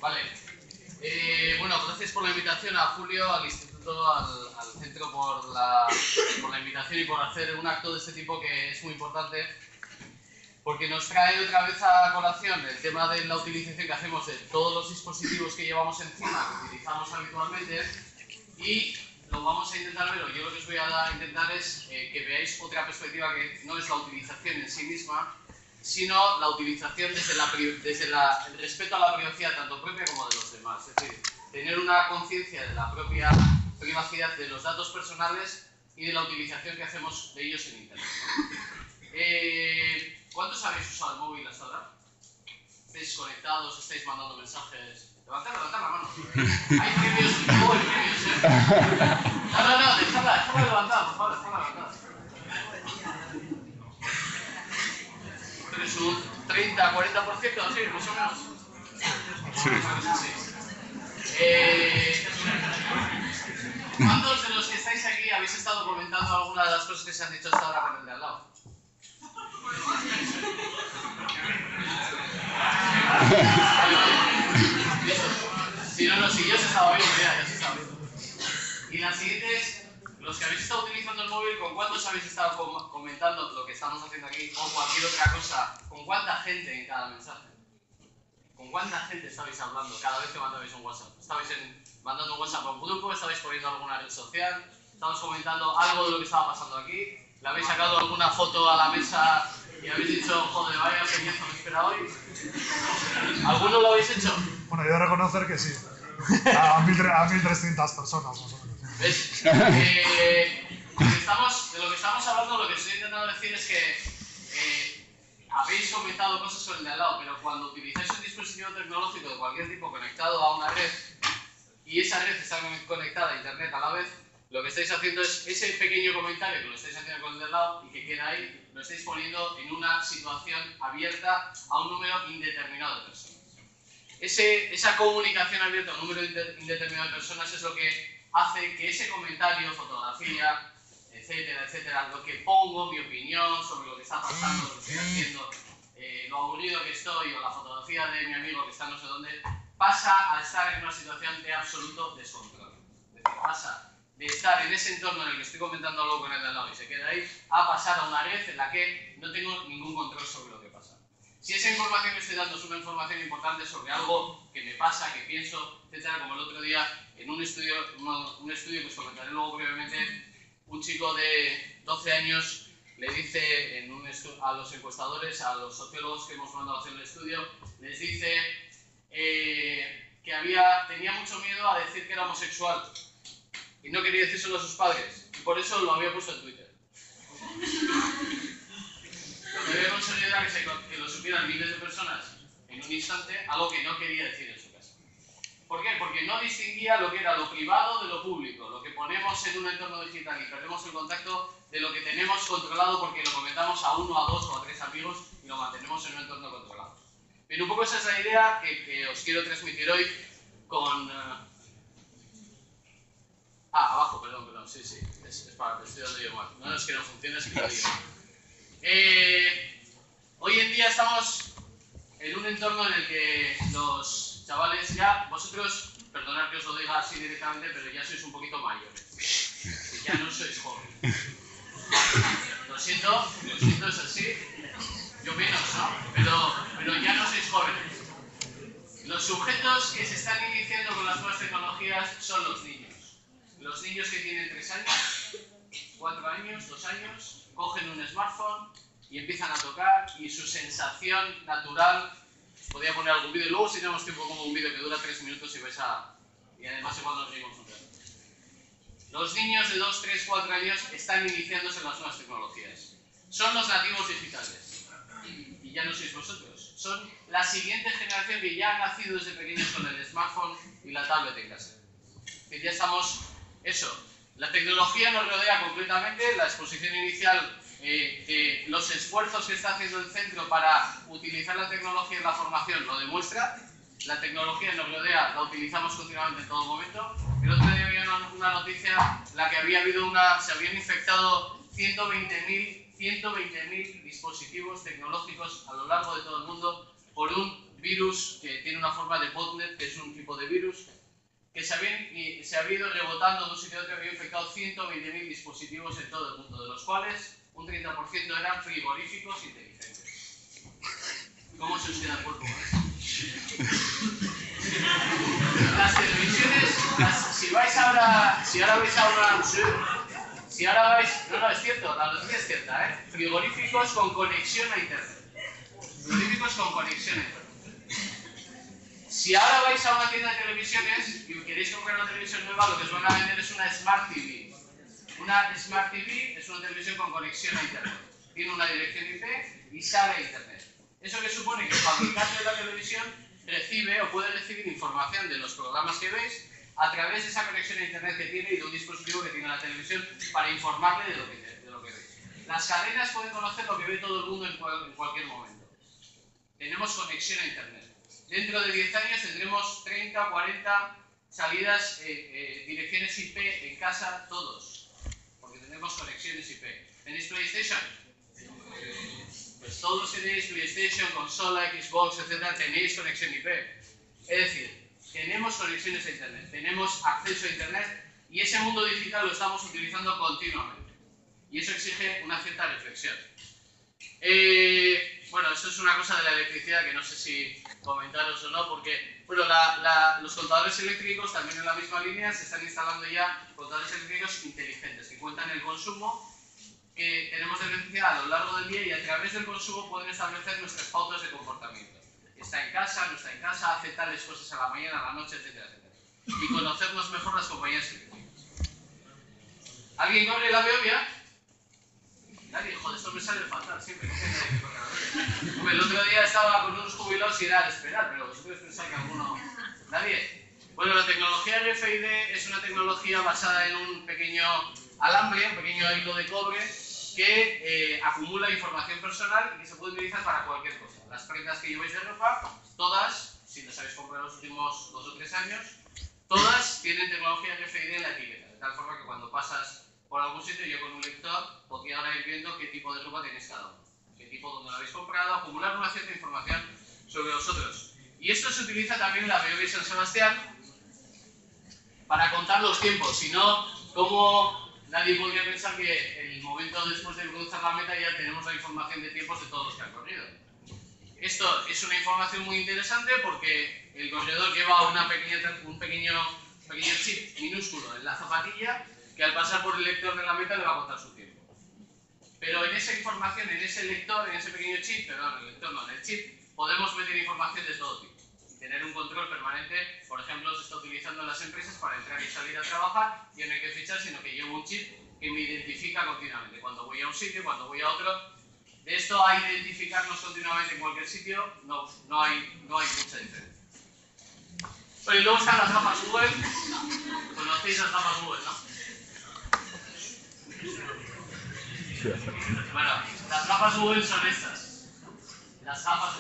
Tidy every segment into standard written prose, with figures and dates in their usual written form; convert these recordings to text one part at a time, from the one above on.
Vale. Bueno, gracias por la invitación a Julio, al Instituto, al Centro por la invitación y por hacer un acto de este tipo que es muy importante, porque nos trae otra vez a colación el tema de la utilización que hacemos de todos los dispositivos que llevamos encima, que utilizamos habitualmente, y lo vamos a intentar ver, o yo lo que os voy a intentar es que veáis otra perspectiva que no es la utilización en sí misma, sino la utilización desde el respeto a la privacidad tanto propia como de los demás. Es decir, tener una conciencia de la propia privacidad de los datos personales y de la utilización que hacemos de ellos en Internet, ¿no? ¿Cuántos habéis usado el móvil hasta ahora? ¿Estáis conectados? ¿Estáis mandando mensajes? Levantad la mano. Hay premios, hay premios, No, dejadla levantada, por favor, dejadla levantada. ¿Es un 30, 40%? Sí, más o menos. Sí. ¿Cuántos de los que estáis aquí habéis estado comentando alguna de las cosas que se han dicho hasta ahora con el de al lado? Si no, si yo os estaba viendo, ya os estaba viendo. Y la siguiente es, los que habéis estado utilizando el móvil, ¿con cuántos habéis estado comentando lo que estamos haciendo aquí o cualquier otra cosa? ¿Con cuánta gente en cada mensaje? ¿Con cuánta gente estabais hablando cada vez que mandabais un WhatsApp? ¿Estabais mandando un WhatsApp a un grupo? ¿Estabais poniendo alguna red social? ¿Estabais comentando algo de lo que estaba pasando aquí? ¿Le habéis sacado alguna foto a la mesa y habéis dicho, joder, vaya peñazo me espera hoy? ¿Alguno lo habéis hecho? Bueno, yo he de reconocer que sí. A 1300 personas, más o menos. ¿Ves? De lo que estamos hablando, lo que estoy intentando decir es que habéis comentado cosas sobre el de al lado, pero cuando utilizáis un dispositivo tecnológico de cualquier tipo conectado a una red y esa red está conectada a Internet a la vez, lo que estáis haciendo es ese pequeño comentario que lo estáis haciendo con el de al lado y que queda ahí, lo estáis poniendo en una situación abierta a un número indeterminado de personas. Esa comunicación abierta a un número indeterminado de personas es lo que hace que ese comentario, fotografía, etcétera, etcétera, lo que pongo, mi opinión sobre lo que está pasando, lo que estoy haciendo, lo aburrido que estoy o la fotografía de mi amigo que está no sé dónde, pasa a estar en una situación de absoluto descontrol. Es decir, pasa de estar en ese entorno en el que estoy comentando algo con el de al lado y se queda ahí, a pasar a una red en la que no tengo ningún control sobre lo que pasa. Si esa información que estoy dando es una información importante sobre algo que me pasa, que pienso, etcétera, como el otro día en un estudio que os comentaré luego brevemente, un chico de 12 años le dice a los encuestadores, a los sociólogos que hemos mandado a hacer el estudio, les dice que tenía mucho miedo a decir que era homosexual y no quería decírselo a sus padres y por eso lo había puesto en Twitter. Lo que había conseguido era que lo supieran miles de personas en un instante, algo que no quería decir en su casa. ¿Por qué? Porque no distinguía lo que era lo privado de lo público, lo que ponemos en un entorno digital y perdemos el contacto de lo que tenemos controlado porque lo comentamos a 1, a 2 o a 3 amigos y lo mantenemos en un entorno controlado. Pero un poco esa es la idea que os quiero transmitir hoy con... abajo, perdón, sí, es para que estoy dando yo mal. No es que no funcione, es que lo digo. Hoy en día estamos en un entorno en el que los chavales ya, vosotros, perdonad que os lo diga así directamente, pero ya sois un poquito mayores. Y ya no sois jóvenes. Lo siento, es así. Yo menos, ¿no? Pero ya no sois jóvenes. Los sujetos que se están iniciando con las nuevas tecnologías son los niños. Los niños que tienen 3 años, 4 años, 2 años, cogen un smartphone y empiezan a tocar y su sensación natural, os podría poner algún vídeo, luego si tenemos tiempo como un vídeo que dura 3 minutos y además igual nos reímos un rato. Los niños de 2, 3, 4 años están iniciándose en las nuevas tecnologías. Son los nativos digitales y ya no sois vosotros. Son la siguiente generación que ya han nacido desde pequeños con el smartphone y la tablet en casa. Es decir, ya estamos... la tecnología nos rodea completamente, la exposición inicial, los esfuerzos que está haciendo el centro para utilizar la tecnología en la formación lo demuestra. La tecnología nos rodea, la utilizamos continuamente en todo momento. El otro día había una noticia en la que se habían infectado 120.000 dispositivos tecnológicos a lo largo de todo el mundo por un virus que tiene una forma de botnet, que es un tipo de virus, que se ha ido rebotando de un sitio a otro, había infectado 120.000 dispositivos en todo el mundo, de los cuales un 30% eran frigoríficos inteligentes. ¿Cómo se os queda el cuerpo? Las televisiones, si ahora vais, no, es cierto, la noticia es cierta, frigoríficos con conexión a internet. Frigoríficos con conexión a internet. Si ahora vais a una tienda de televisiones y queréis comprar una televisión nueva, lo que os van a vender es una Smart TV. Una Smart TV es una televisión con conexión a internet. Tiene una dirección IP y sale a internet. Eso que supone que el fabricante de la televisión recibe o puede recibir información de los programas que veis a través de esa conexión a internet que tiene y de un dispositivo que tiene la televisión para informarle de lo que veis. Las cadenas pueden conocer lo que ve todo el mundo en cualquier momento. Tenemos conexión a internet. Dentro de 10 años tendremos 30 o 40 salidas, direcciones IP en casa, todos, porque tenemos conexiones IP. ¿Tenéis PlayStation? Pues todos tenéis PlayStation, consola, Xbox, etc. Tenéis conexión IP. Es decir, tenemos conexiones a internet, tenemos acceso a internet y ese mundo digital lo estamos utilizando continuamente. Y eso exige una cierta reflexión. Bueno, esto es una cosa de la electricidad que no sé si comentaros o no, porque bueno, los contadores eléctricos también en la misma línea se están instalando ya contadores eléctricos inteligentes que cuentan el consumo que tenemos de electricidad a lo largo del día y a través del consumo pueden establecer nuestras pautas de comportamiento. Está en casa, no está en casa, hace tales cosas a la mañana, a la noche, etcétera, etcétera. Y conocernos mejor las compañías eléctricas. ¿Alguien corre la Veolia? Nadie, joder, esto me sale fatal siempre. El otro día estaba con unos jubilados y era de esperar, pero vosotros pensáis que alguno... ¿Nadie? Bueno, la tecnología RFID es una tecnología basada en un pequeño alambre, un pequeño hilo de cobre que acumula información personal y que se puede utilizar para cualquier cosa. Las prendas que lleváis de ropa, todas, si las habéis comprado en los últimos 2 o 3 años, todas tienen tecnología RFID en la etiqueta, de tal forma que cuando pasas por algún sitio, yo con un lector podría ahora ir viendo qué tipo de ropa tenéis cada uno, qué tipo, dónde lo habéis comprado, acumular una cierta información sobre vosotros. Y esto se utiliza también en la Veolia San Sebastián para contar los tiempos, si no, como nadie podría pensar que el momento después de cruzar la meta ya tenemos la información de tiempos de todos los que han corrido. Esto es una información muy interesante porque el corredor lleva un pequeño chip minúsculo en la zapatilla que al pasar por el lector de la meta le va a contar su tiempo. Pero en esa información, en ese lector, en ese pequeño chip, perdón, el lector no, en el chip, podemos meter información de todo tipo. Y tener un control permanente, por ejemplo, se está utilizando en las empresas para entrar y salir a trabajar y no hay que fichar, sino que llevo un chip que me identifica continuamente. Cuando voy a un sitio, cuando voy a otro. De esto a identificarnos continuamente en cualquier sitio, no hay mucha diferencia. Bueno, y luego están las gafas Google. Conocéis las gafas Google, ¿no? Bueno, las gafas Google son estas. Las gafas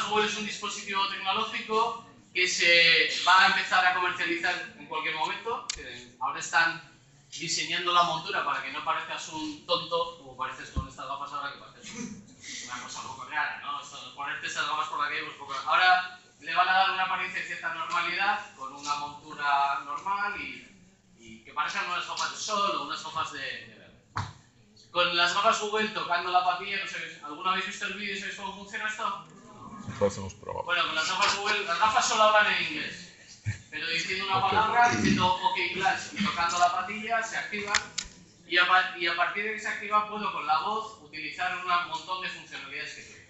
Google es un dispositivo tecnológico que se va a empezar a comercializar en cualquier momento. Ahora están diseñando la montura para que no parezcas un tonto como pareces con estas gafas ahora, que pareces una cosa un poco rara, ¿no? Ponerte esas gafas por la calle, pues poco... Ahora le van a dar una apariencia de cierta normalidad con una montura normal y que parezcan unas gafas de sol o unas gafas de verde. Con las gafas Google tocando la patilla, no sé, ¿alguna habéis visto el vídeo y sabéis cómo funciona esto? Pues hemos probado. Bueno, con las gafas Google, las gafas solo hablan en inglés. Pero diciendo una palabra, diciendo OK Glass y tocando la patilla, se activan. Y a partir de que se activa, puedo con la voz utilizar un montón de funcionalidades que tengo.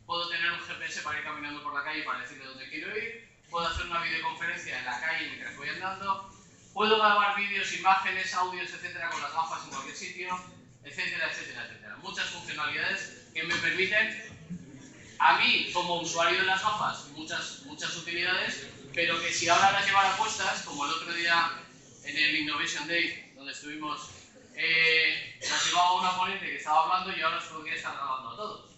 Puedo tener un GPS para ir caminando por la calle para decirle dónde quiero ir. Puedo hacer una videoconferencia en la calle mientras voy andando. Puedo grabar vídeos, imágenes, audios, etcétera, con las gafas en cualquier sitio, etcétera, etcétera, etcétera. Muchas funcionalidades que me permiten, a mí como usuario de las gafas, muchas utilidades, pero que si ahora las llevara puestas, como el otro día en el Innovation Day, donde estuvimos, las llevaba una ponente que estaba hablando y ahora os podría estar grabando a todos.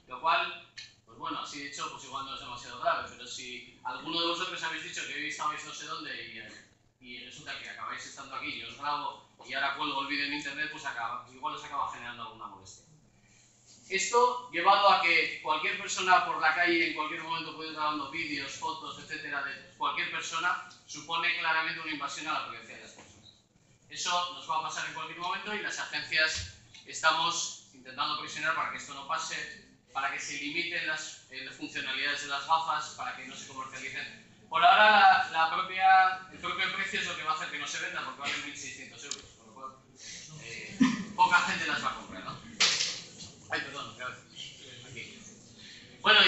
Lo cual, pues bueno, así dicho, pues igual no es demasiado grave, pero si alguno de vosotros habéis dicho que hoy estabais no sé dónde y resulta que acabáis estando aquí y os grabo y ahora cuelgo el vídeo en internet, pues igual os acaba generando alguna molestia. Esto llevado a que cualquier persona por la calle en cualquier momento puede ir grabando vídeos, fotos, etcétera, de cualquier persona, supone claramente una invasión a la privacidad de las personas. Eso nos va a pasar en cualquier momento y las agencias estamos intentando presionar para que esto no pase, para que se limiten las funcionalidades de las gafas, para que no se comercialicen. Por ahora el propio precio es lo que va a hacer que no se venda porque valen 1.600 euros, por lo cual poca gente las va a comprar, ¿no? Ay, perdón, otra vez. Aquí. Bueno,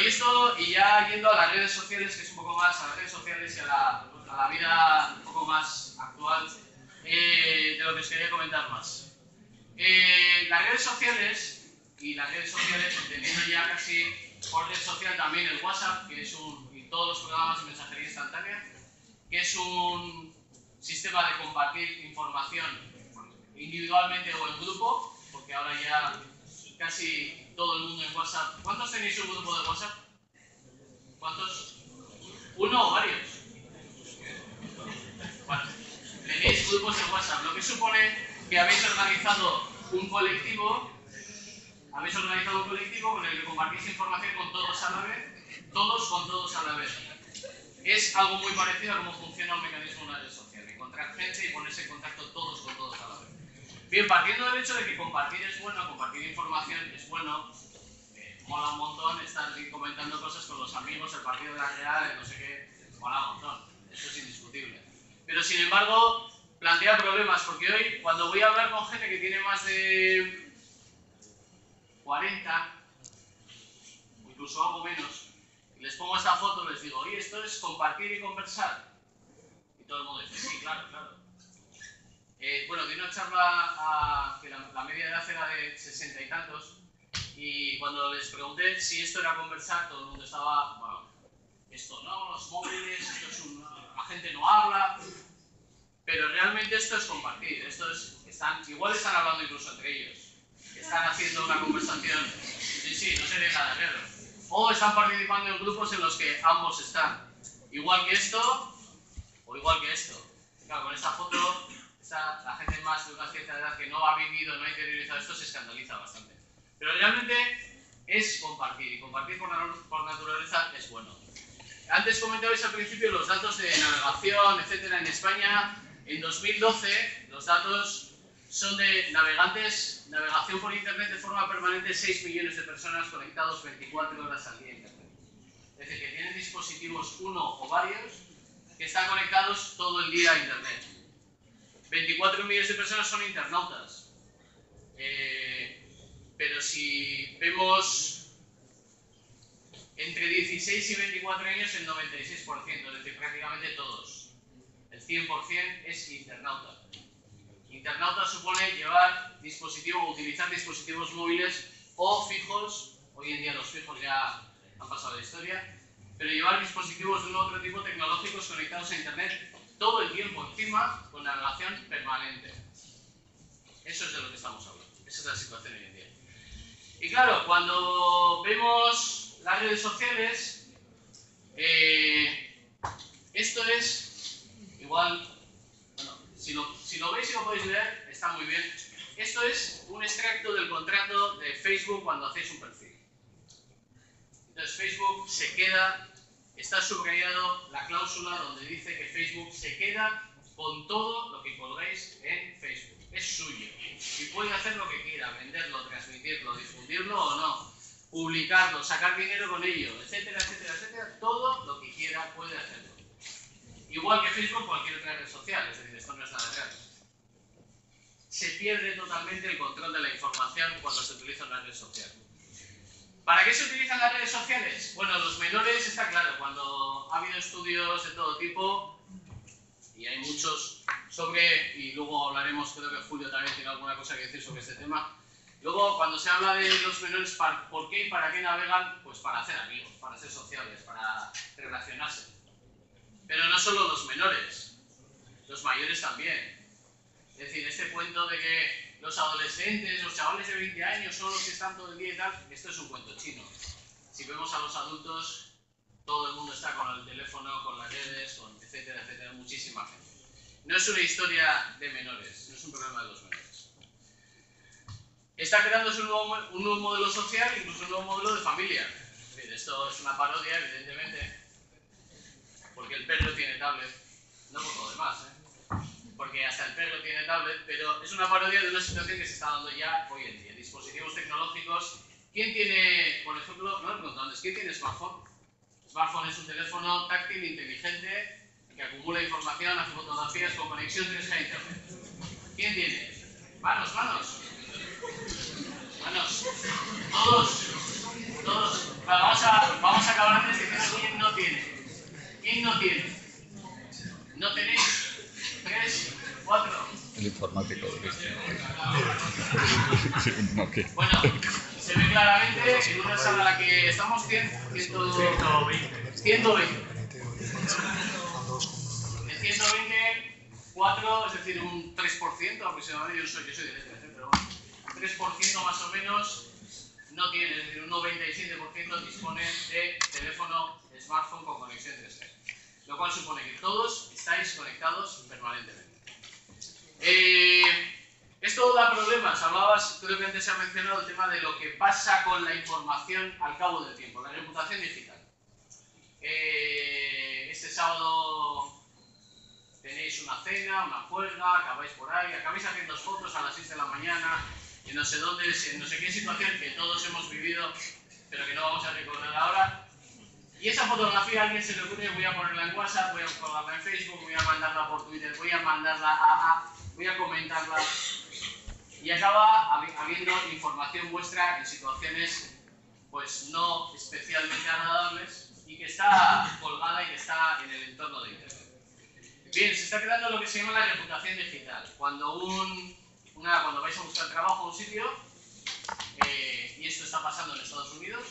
y ya yendo a las redes sociales, que es un poco más a las redes sociales y a la vida un poco más actual, de lo que os quería comentar más. Las redes sociales, entendiendo ya casi por red social también el WhatsApp, que es y todos los programas de mensajería instantánea, que es un sistema de compartir información individualmente o en grupo, porque ahora ya casi todo el mundo en WhatsApp. ¿Cuántos tenéis un grupo de WhatsApp? ¿Cuántos? ¿Uno o varios? Bueno, tenéis grupos de WhatsApp, lo que supone que habéis organizado un colectivo con el que compartís información con todos a la vez, todos con todos a la vez. Es algo muy parecido a cómo funciona un mecanismo de una red social, encontrar gente y ponerse en contacto todos con todos a la vez. Bien, partiendo del hecho de que compartir es bueno, compartir información es bueno, mola un montón estar comentando cosas con los amigos, el partido de la Real, no sé qué, mola un montón, eso es indiscutible. Pero sin embargo, plantea problemas, porque hoy, cuando voy a hablar con gente que tiene más de 40, o incluso algo menos, y les pongo esta foto, les digo, oye, esto es compartir y conversar. Y todo el mundo dice, sí, claro, claro. Bueno, di una charla que la media edad era de 60 y tantos, y cuando les pregunté si esto era conversar, todo el mundo estaba, bueno, esto no, los móviles, esto es la gente no habla, pero realmente esto es compartir, igual están hablando incluso entre ellos, están haciendo una conversación, sí, no se ve nada raro, o están participando en grupos en los que ambos están, igual que esto, o igual que esto. Claro, con esta foto, la gente más de una cierta edad que no ha vivido, no ha interiorizado esto, se escandaliza bastante. Pero realmente es compartir, y compartir por naturaleza es bueno. Antes comentabais al principio los datos de navegación, etcétera, en España. En 2012, los datos son de navegación por Internet de forma permanente, 6 millones de personas conectados 24 horas al día a Internet. Es decir, que tienen dispositivos, uno o varios, que están conectados todo el día a Internet. 24 millones de personas son internautas. Pero si vemos entre 16 y 24 años, el 96%, es decir, prácticamente todos. El 100% es internauta. Internauta supone utilizar dispositivos móviles o fijos. Hoy en día los fijos ya han pasado la historia, pero llevar dispositivos de un otro tipo tecnológicos conectados a Internet todo el tiempo encima con navegación permanente. Eso es de lo que estamos hablando. Esa es la situación hoy en día. Y claro, cuando vemos las redes sociales, esto es igual, bueno, si lo veis y lo podéis leer, está muy bien. Esto es un extracto del contrato de Facebook cuando hacéis un perfil. Entonces Facebook se queda, está subrayado la cláusula donde dice que Facebook se queda con todo lo que colgáis en Facebook. Es suyo y puede hacer lo que quiera, venderlo, transmitirlo, difundirlo o no, publicarlo, sacar dinero con ello, etcétera, etcétera, etcétera. Todo lo que quiera puede hacerlo. Igual que Facebook, cualquier otra red social, es decir, esto no es nada real. Se pierde totalmente el control de la información cuando se utiliza una red social. ¿Para qué se utilizan las redes sociales? Bueno, los menores está claro, cuando ha habido estudios de todo tipo, y hay muchos y luego hablaremos, creo que Julio también tiene alguna cosa que decir sobre este tema. Luego, cuando se habla de los menores, ¿por qué y para qué navegan? Pues para hacer amigos, para ser sociales, para relacionarse. Pero no solo los menores, los mayores también. Es decir, este cuento de que los adolescentes, los chavales de 20 años son los que están todo el día y tal, esto es un cuento chino. Si vemos a los adultos, todo el mundo está con el teléfono, con las redes, con etcétera, etcétera, muchísima gente. No es una historia de menores, no es un problema de los menores. está creándose un nuevo modelo social, incluso un nuevo modelo de familia. Esto es una parodia, evidentemente, porque el perro tiene tablet, no por lo demás, porque hasta el perro tiene tablet, pero es una parodia de una situación que se está dando ya hoy en día. Dispositivos tecnológicos. ¿Quién tiene, por ejemplo, no lo he preguntado antes, ¿quién tiene smartphone? Smartphone es un teléfono táctil inteligente que acumula información, hace fotografías con conexión 3G a internet. ¿Quién tiene? Manos, manos. Manos. Todos. Todos. Vamos a acabar antes diciendo quién no tiene. ¿Quién no tiene? ¿No tenéis? 3, 4. El informático de este. Bueno, se ve claramente en una sala en la que estamos 120. En 120, 4, es decir, un 3% aproximadamente. Yo soy de letras, pero bueno, un 3% más o menos no tiene, es decir, un 97% dispone de teléfono, smartphone con conexión 3G. Lo cual supone que todos estáis conectados permanentemente. Esto da problemas. Hablabas, creo que antes se ha mencionado el tema de lo que pasa con la información al cabo del tiempo, la reputación digital. Este sábado tenéis una cena, una juerga, acabáis por ahí, acabáis haciendo fotos a las 6 de la mañana, en no sé dónde, en no sé qué situación que todos hemos vivido, pero que no vamos a recordar ahora. Y esa fotografía a alguien se le ocurre, voy a ponerla en WhatsApp, voy a colgarla en Facebook, voy a mandarla por Twitter, voy a comentarla. Y acaba habiendo información vuestra en situaciones pues no especialmente agradables y que está colgada y que está en el entorno de Internet. Bien, se está creando lo que se llama la reputación digital. Cuando vais a buscar trabajo a un sitio, y esto está pasando en Estados Unidos,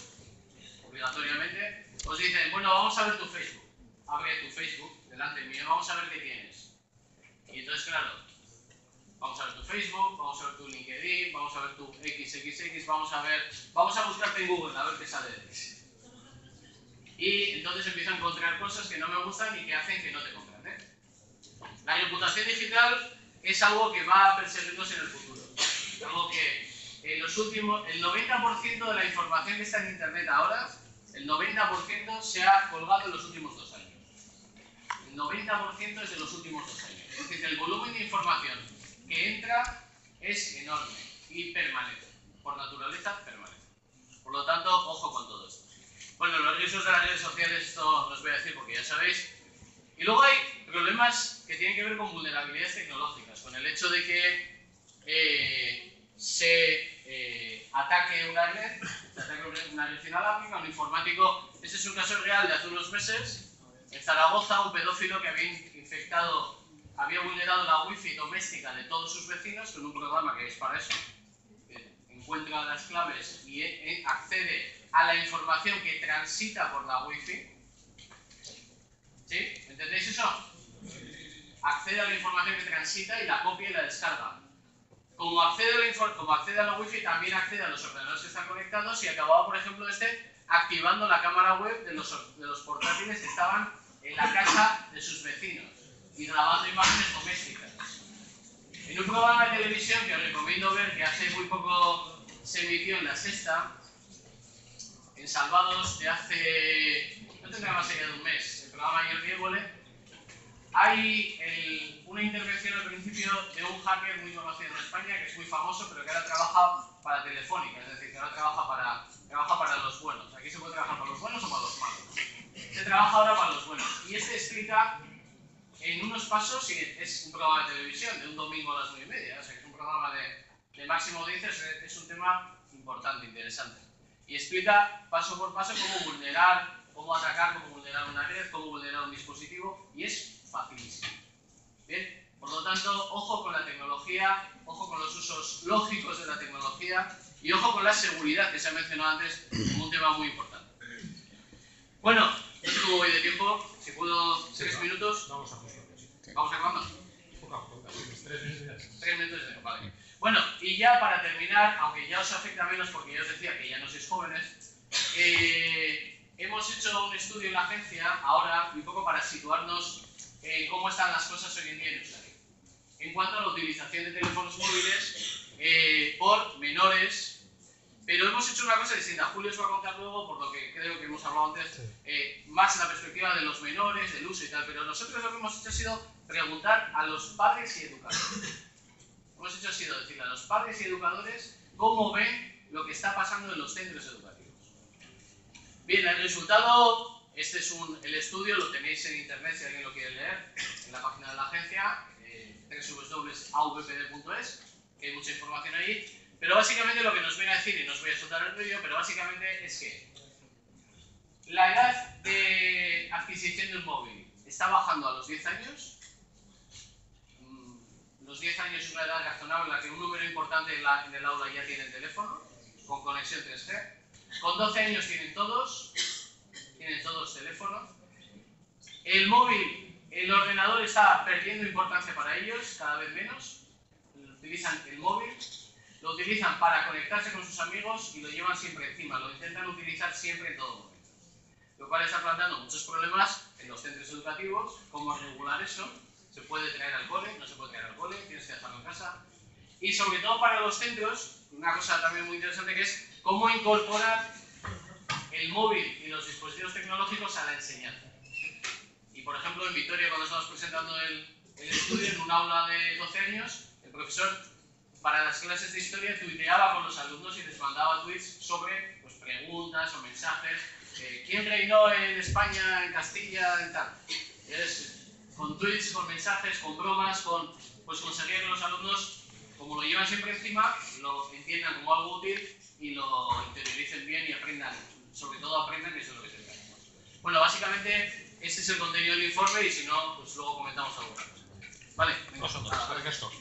obligatoriamente, os dicen, bueno, vamos a ver tu Facebook. Abre tu Facebook delante mío, vamos a ver qué tienes. Y entonces, claro, vamos a ver tu Facebook, vamos a ver tu LinkedIn, vamos a ver tu XXX, vamos a buscarte en Google a ver qué sale de ti. Y entonces empiezo a encontrar cosas que no me gustan y que hacen que no te compren. La reputación digital es algo que va a perseguirnos en el futuro. Algo que el 90% de la información que está en Internet ahora, el 90% se ha colgado en los últimos 2 años. El 90% es de los últimos 2 años. Es decir, el volumen de información que entra es enorme y permanece. Por naturaleza, permanece. Por lo tanto, ojo con todo esto. Bueno, los riesgos de las redes sociales, esto no os voy a decir porque ya sabéis. Y luego hay problemas que tienen que ver con vulnerabilidades tecnológicas, con el hecho de que se ataque una red, inalámbrica, un informático. Este es un caso real de hace unos meses. En Zaragoza, un pedófilo que había vulnerado la wifi doméstica de todos sus vecinos con un programa que es para eso. Encuentra las claves y accede a la información que transita por la wifi. ¿Sí? ¿Entendéis eso? Accede a la información que transita y la copia y la descarga. Como accede a la wifi, también accede a los ordenadores que están conectados y acababa, por ejemplo, activando la cámara web de los portátiles que estaban en la casa de sus vecinos y grabando imágenes domésticas. En un programa de televisión que os recomiendo ver, que hace muy poco se emitió en La Sexta, en Salvados, de hace... no tendrá más allá de un mes, el programa Jordi Évole, hay una intervención al principio de un hacker muy conocido en España, que es muy famoso, pero que ahora trabaja para Telefónica, es decir, que ahora trabaja para los buenos. Aquí se puede trabajar para los buenos o para los malos. Se trabaja ahora para los buenos. Y explica en unos pasos, y es un programa de televisión de un domingo a las 9:30, o sea que es un programa de máxima audiencia, es un tema importante, interesante. Y explica paso por paso cómo vulnerar, cómo atacar, cómo vulnerar una red, cómo vulnerar un dispositivo, y es facilísimo. Bien, por lo tanto, ojo con la tecnología, ojo con los usos lógicos de la tecnología y ojo con la seguridad que se ha mencionado antes como un tema muy importante. Bueno, no sé cómo voy de tiempo, si puedo 3 minutos. Vamos a ajustar. ¿Vamos acabando? 3 minutos. 3 minutos, vale. Bueno, y ya para terminar, aunque ya os afecta menos porque ya os decía que ya no sois jóvenes, hemos hecho un estudio en la agencia ahora, un poco para situarnos en cómo están las cosas hoy en día en Euskadi. En cuanto a la utilización de teléfonos móviles por menores. Pero hemos hecho una cosa distinta. Julio os va a contar luego, por lo que creo que hemos hablado antes, más en la perspectiva de los menores, del uso y tal. Pero nosotros lo que hemos hecho ha sido preguntar a los padres y educadores. Lo que hemos hecho ha sido decirle a los padres y educadores cómo ven lo que está pasando en los centros educativos. Bien, el resultado, este es el estudio, lo tenéis en internet si alguien lo quiere leer, en la página de la agencia, www.auvpd.es, que hay mucha información ahí. Pero básicamente lo que nos viene a decir, y no os voy a soltar el rollo, pero básicamente es que la edad de adquisición de un móvil está bajando a los 10 años. Los 10 años es una edad razonable en la que un número importante en el aula ya tiene teléfono, con conexión 3G. Con 12 años tienen todos teléfono. El móvil, el ordenador está perdiendo importancia para ellos, cada vez menos. Utilizan el móvil. Lo utilizan para conectarse con sus amigos y lo llevan siempre encima, lo intentan utilizar siempre en todo momento. Lo cual está planteando muchos problemas en los centros educativos, cómo regular eso, se puede traer al cole, no se puede traer al cole, tienes que dejarlo en casa. Y sobre todo para los centros, una cosa también muy interesante que es cómo incorporar el móvil y los dispositivos tecnológicos a la enseñanza. Y por ejemplo en Vitoria, cuando estamos presentando el estudio en un aula de 12 años, el profesor para las clases de historia tuiteaba con los alumnos y les mandaba tweets sobre pues, preguntas o mensajes. ¿Quién reinó en España, en Castilla, en tal? Con tweets, con mensajes, con bromas, pues conseguir que los alumnos, como lo llevan siempre encima, lo entiendan como algo útil y lo interioricen bien y aprendan, sobre todo aprendan que eso es lo que se trata. Bueno, básicamente este es el contenido del informe y si no, pues luego comentamos alguna cosa. Vale, venga. Nosotros, ¿qué es esto?